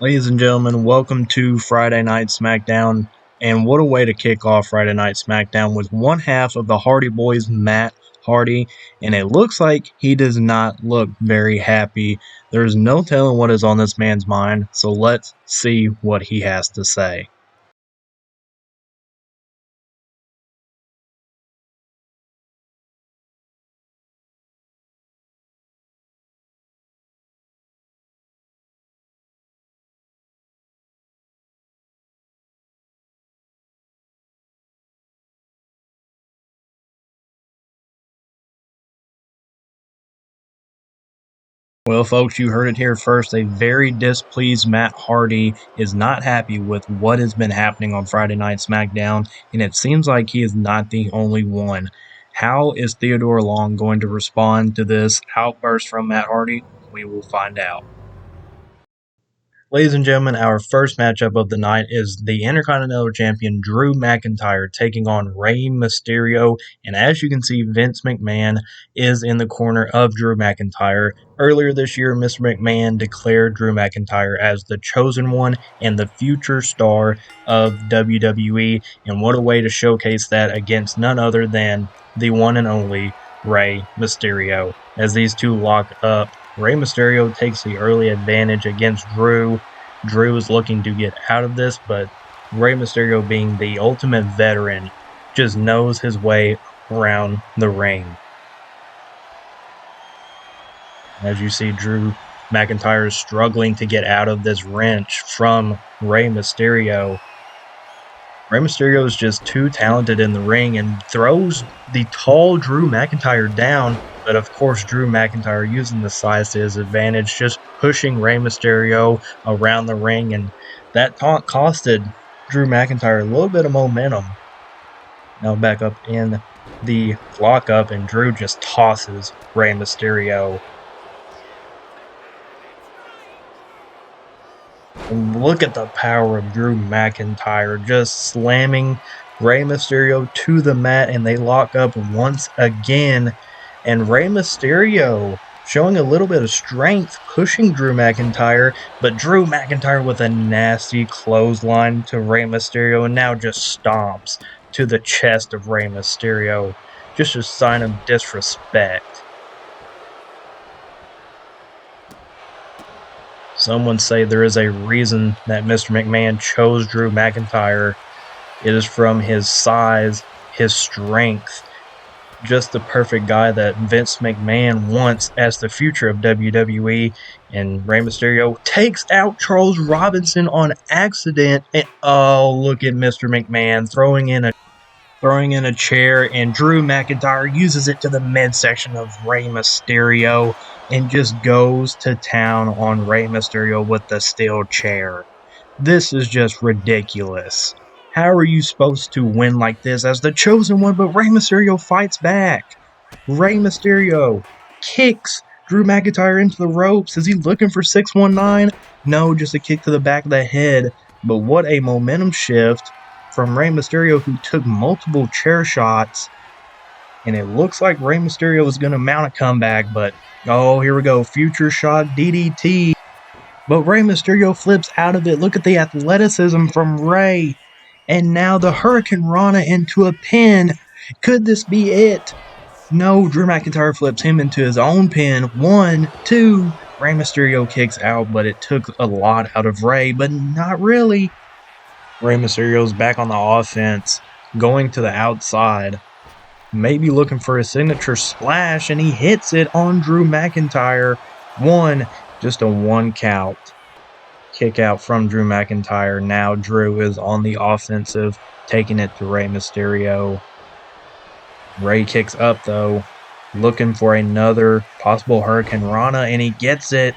Ladies and gentlemen, welcome to Friday Night SmackDown. And what a way to kick off Friday Night SmackDown with one half of the Hardy Boys, Matt Hardy. And it looks like he does not look very happy. There's no telling what is on this man's mind. So let's see what he has to say. Well, folks, you heard it here first. A very displeased Matt Hardy is not happy with what has been happening on Friday Night SmackDown, and it seems like he is not the only one. How is Theodore Long going to respond to this outburst from Matt Hardy? We will find out. Ladies and gentlemen, our first matchup of the night is the Intercontinental Champion Drew McIntyre taking on Rey Mysterio. And as you can see, Vince McMahon is in the corner of Drew McIntyre. Earlier this year, Mr. McMahon declared Drew McIntyre as the chosen one and the future star of WWE. And what a way to showcase that against none other than the one and only Rey Mysterio. As these two lock up, Rey Mysterio takes the early advantage against Drew. Drew is looking to get out of this, but Rey Mysterio, being the ultimate veteran, just knows his way around the ring. As you see, Drew McIntyre is struggling to get out of this wrench from Rey Mysterio. Rey Mysterio is just too talented in the ring and throws the tall Drew McIntyre down. But of course, Drew McIntyre using the size to his advantage, just pushing Rey Mysterio around the ring. And that taunt costed Drew McIntyre a little bit of momentum. Now back up in the lockup, and Drew just tosses Rey Mysterio. And look at the power of Drew McIntyre, just slamming Rey Mysterio to the mat, and they lock up once again. And Rey Mysterio showing a little bit of strength, pushing Drew McIntyre, but Drew McIntyre with a nasty clothesline to Rey Mysterio, and now just stomps to the chest of Rey Mysterio. Just a sign of disrespect. Someone say there is a reason that Mr. McMahon chose Drew McIntyre. It is from his size, his strength, just the perfect guy that Vince McMahon wants as the future of WWE. And Rey Mysterio takes out Charles Robinson on accident. And oh, look at Mr. McMahon throwing in a chair, and Drew McIntyre uses it to the midsection of Rey Mysterio and just goes to town on Rey Mysterio with the steel chair. This is just ridiculous. How are you supposed to win like this as the chosen one, but Rey Mysterio fights back? Rey Mysterio kicks Drew McIntyre into the ropes. Is he looking for 619? No, just a kick to the back of the head. But what a momentum shift from Rey Mysterio, who took multiple chair shots. And it looks like Rey Mysterio is going to mount a comeback, but oh, here we go. Future shock DDT. But Rey Mysterio flips out of it. Look at the athleticism from Rey. And now the Hurricane Rana into a pin. Could this be it? No, Drew McIntyre flips him into his own pin. 1, 2. Rey Mysterio kicks out, but it took a lot out of Rey, but not really. Rey Mysterio's back on the offense, going to the outside, maybe looking for a signature splash, and he hits it on Drew McIntyre. Just a 1 count. Kick out from Drew McIntyre. Now Drew is on the offensive, taking it to Rey Mysterio. Rey kicks up though, looking for another possible Hurricane Rana, and he gets it.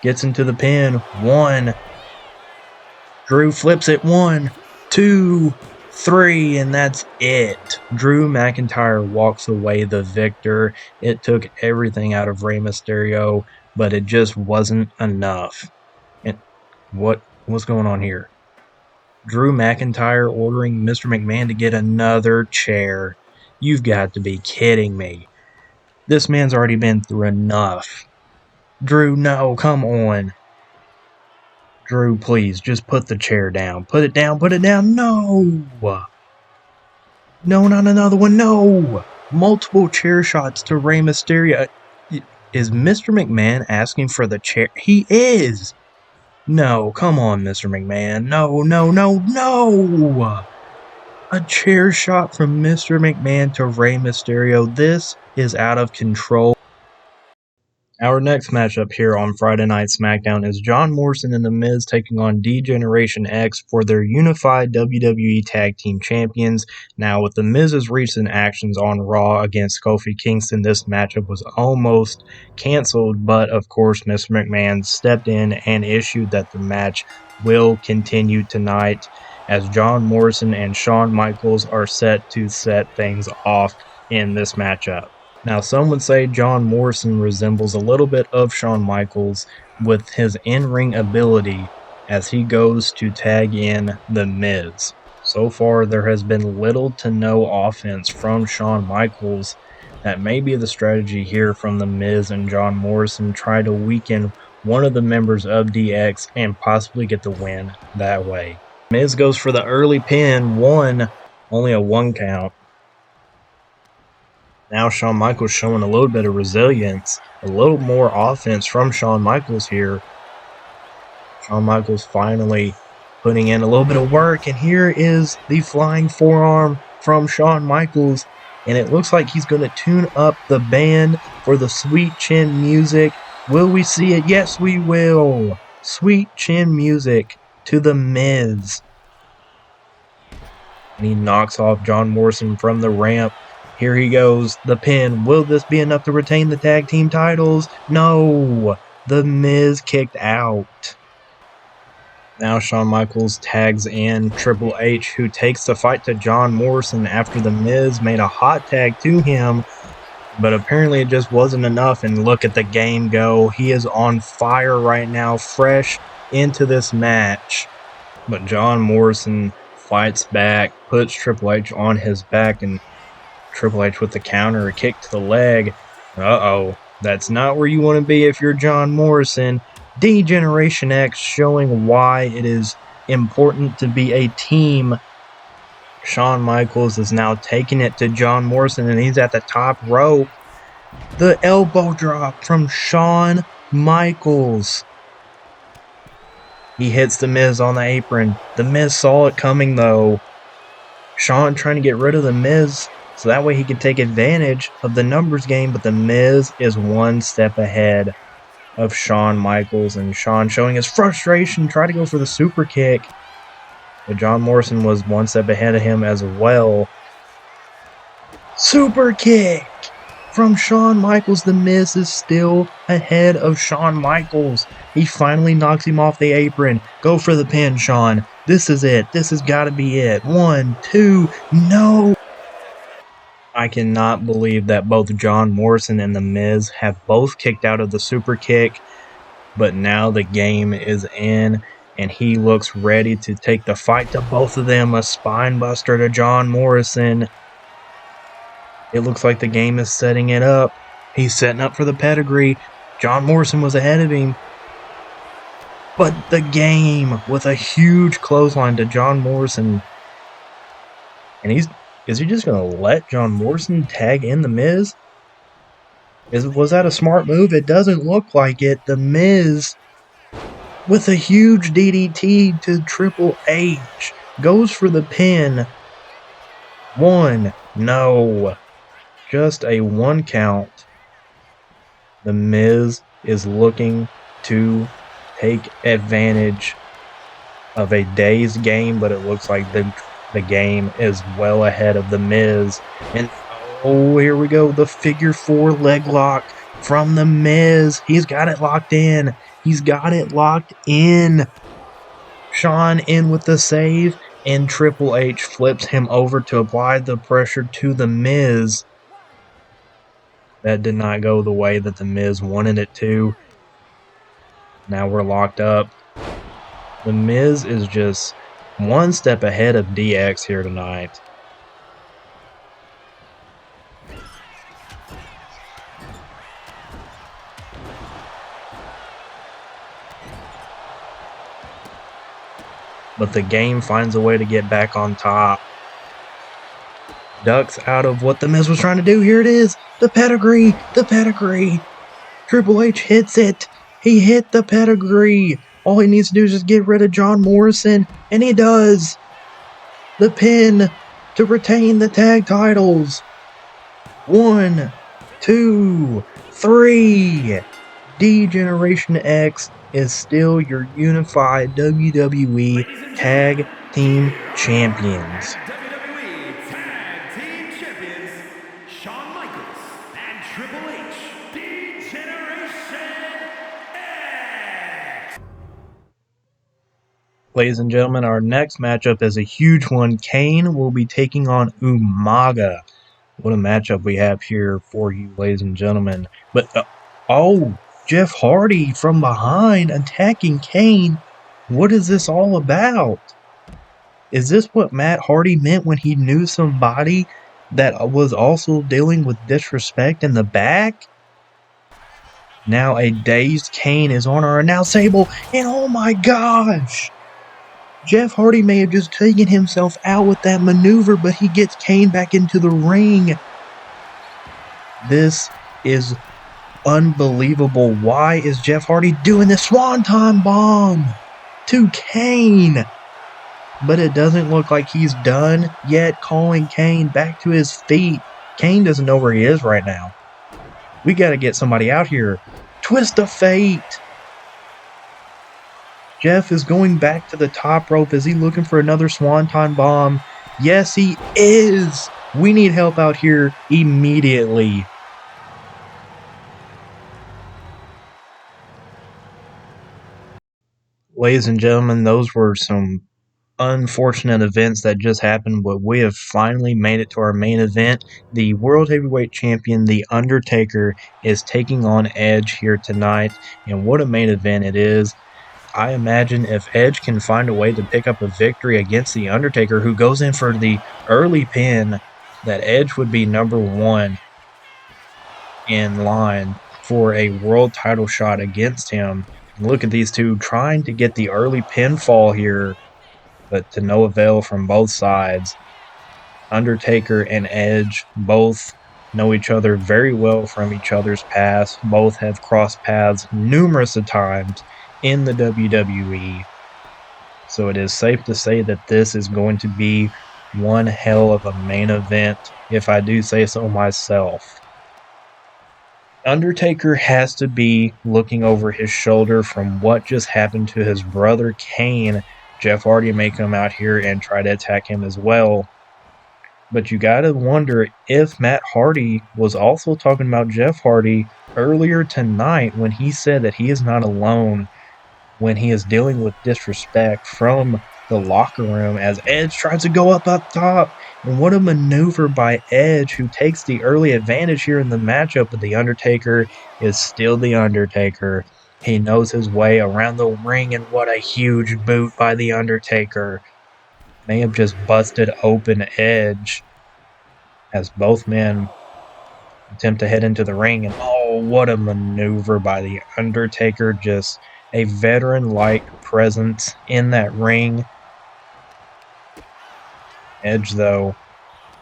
Gets into the pin. 1. Drew flips it. 1, 2, 3, and that's it. Drew McIntyre walks away the victor. It took everything out of Rey Mysterio, but it just wasn't enough. And what's going on here? Drew McIntyre ordering Mr. McMahon to get another chair. You've got to be kidding me. This man's already been through enough. Drew, no, come on. Drew, please, just put the chair down. Put it down, put it down. No! No, not another one. No! Multiple chair shots to Rey Mysterio. Is Mr. McMahon asking for the chair? He is! No, come on, Mr. McMahon. No, no, no, no! A chair shot from Mr. McMahon to Rey Mysterio. This is out of control. Our next matchup here on Friday Night SmackDown is John Morrison and The Miz taking on D-Generation X for their unified WWE Tag Team Champions. Now, with The Miz's recent actions on Raw against Kofi Kingston, this matchup was almost canceled, but of course, Mr. McMahon stepped in and issued that the match will continue tonight as John Morrison and Shawn Michaels are set to set things off in this matchup. Now, some would say John Morrison resembles a little bit of Shawn Michaels with his in-ring ability as he goes to tag in The Miz. So far, there has been little to no offense from Shawn Michaels. That may be the strategy here from The Miz and John Morrison, try to weaken one of the members of DX and possibly get the win that way. Miz goes for the early pin, only a 1 count. Now Shawn Michaels showing a little bit of resilience, a little more offense from Shawn Michaels here. Shawn Michaels finally putting in a little bit of work, and here is the flying forearm from Shawn Michaels, and it looks like he's going to tune up the band for the Sweet Chin music. Will we see it? Yes, we will. Sweet Chin music to The Miz. And he knocks off John Morrison from the ramp. Here he goes, the pin. Will this be enough to retain the tag team titles? No! The Miz kicked out. Now Shawn Michaels tags in Triple H, who takes the fight to John Morrison after the Miz made a hot tag to him. But apparently it just wasn't enough, and look at the game go. He is on fire right now, fresh into this match. But John Morrison fights back, puts Triple H on his back, and Triple H with the counter, a kick to the leg. Uh-oh, that's not where you want to be if you're John Morrison. D-Generation X showing why it is important to be a team. Shawn Michaels is now taking it to John Morrison, and he's at the top rope. The elbow drop from Shawn Michaels. He hits The Miz on the apron. The Miz saw it coming, though. Shawn trying to get rid of The Miz so that way he can take advantage of the numbers game, but The Miz is one step ahead of Shawn Michaels, and Shawn showing his frustration, tried to go for the super kick, but John Morrison was one step ahead of him as well. Super kick from Shawn Michaels. The Miz is still ahead of Shawn Michaels. He finally knocks him off the apron. Go for the pin, Shawn. This is it. This has got to be it. 1, 2, no! I cannot believe that both John Morrison and The Miz have both kicked out of the super kick, but now the game is in, and he looks ready to take the fight to both of them. A spine buster to John Morrison. It looks like the game is setting it up. He's setting up for the pedigree. John Morrison was ahead of him. But the game with a huge clothesline to John Morrison. And is he just going to let John Morrison tag in The Miz? Was that a smart move? It doesn't look like it. The Miz with a huge DDT to Triple H. Goes for the pin. 1. No. Just a 1 count. The Miz is looking to take advantage of a day's game, but it looks like the game is well ahead of The Miz. And oh, here we go. The figure 4 leg lock from The Miz. He's got it locked in. He's got it locked in. Shawn in with the save, and Triple H flips him over to apply the pressure to The Miz. That did not go the way that The Miz wanted it to. Now we're locked up. The Miz is just one step ahead of DX here tonight. but the game finds a way to get back on top. Ducks out of what The Miz was trying to do. Here it is. The pedigree. The pedigree. Triple H hits it. He hit the pedigree. All he needs to do is just get rid of John Morrison, and he does. The pin to retain the tag titles. 1, 2, 3. D-Generation X is still your unified WWE Tag Team Champions. WWE Tag Team Champions, Shawn Michaels and Triple H, D-Generation X. Ladies and gentlemen, our next matchup is a huge one. Kane will be taking on Umaga. What a matchup we have here for you, ladies and gentlemen. But, Jeff Hardy from behind attacking Kane. What is this all about? Is this what Matt Hardy meant when he knew somebody that was also dealing with disrespect in the back? Now a dazed Kane is on our announce table, and oh my gosh! Jeff Hardy may have just taken himself out with that maneuver, but he gets Kane back into the ring. This is unbelievable. Why is Jeff Hardy doing this Swanton bomb to Kane? But it doesn't look like he's done yet, calling Kane back to his feet. Kane doesn't know where he is right now. We got to get somebody out here. Twist of fate. Jeff is going back to the top rope. Is he looking for another Swanton bomb? Yes, he is. We need help out here immediately. Ladies and gentlemen, those were some unfortunate events that just happened, but we have finally made it to our main event. The World Heavyweight Champion, The Undertaker, is taking on Edge here tonight, and what a main event it is. I imagine if Edge can find a way to pick up a victory against The Undertaker, who goes in for the early pin, that Edge would be number 1 in line for a world title shot against him. Look at these two trying to get the early pinfall here, but to no avail from both sides. Undertaker and Edge both know each other very well from each other's past. Both have crossed paths numerous of times in the WWE. So it is safe to say that this is going to be one hell of a main event, if I do say so myself. Undertaker has to be looking over his shoulder from what just happened to his brother Kane. Jeff Hardy may come out here and try to attack him as well. But you gotta wonder if Matt Hardy was also talking about Jeff Hardy earlier tonight when he said that he is not alone when he is dealing with disrespect from the locker room as Edge tries to go up top. And what a maneuver by Edge, who takes the early advantage here in the matchup, but The Undertaker is still The Undertaker. He knows his way around the ring, and what a huge boot by The Undertaker. May have just busted open Edge as both men attempt to head into the ring. And oh, what a maneuver by The Undertaker. Just a veteran-like presence in that ring. Edge, though,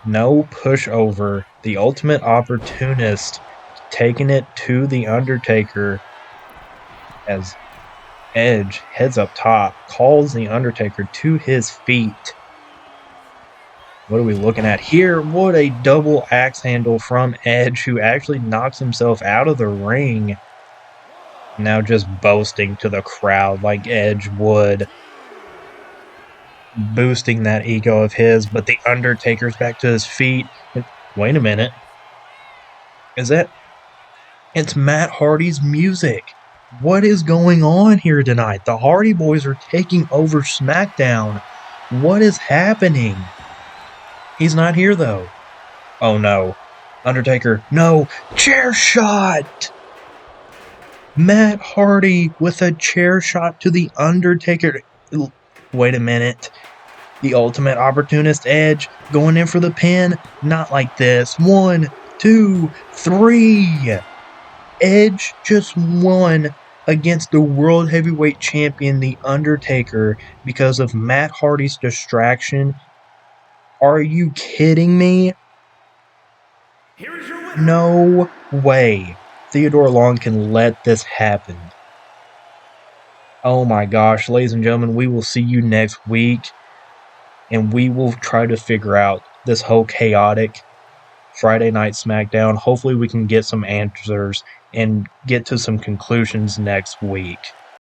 no pushover. The ultimate opportunist taking it to The Undertaker as Edge heads up top, calls The Undertaker to his feet. What are we looking at here? What a double axe handle from Edge, who actually knocks himself out of the ring. Now just boasting to the crowd like Edge would. Boosting that ego of his, but The Undertaker's back to his feet. Wait a minute. Is that... It's Matt Hardy's music. What is going on here tonight? The Hardy Boys are taking over SmackDown. What is happening? He's not here, though. Oh, no. Undertaker, no. Chair shot! Matt Hardy with a chair shot to The Undertaker. Wait a minute. The ultimate opportunist Edge going in for the pin. Not like this. 1, 2, 3. Edge just won against the World Heavyweight Champion, The Undertaker, because of Matt Hardy's distraction. Are you kidding me? Here is your winner. No way Theodore Long can let this happen. Oh my gosh, ladies and gentlemen, we will see you next week, and we will try to figure out this whole chaotic Friday Night SmackDown. Hopefully, we can get some answers and get to some conclusions next week.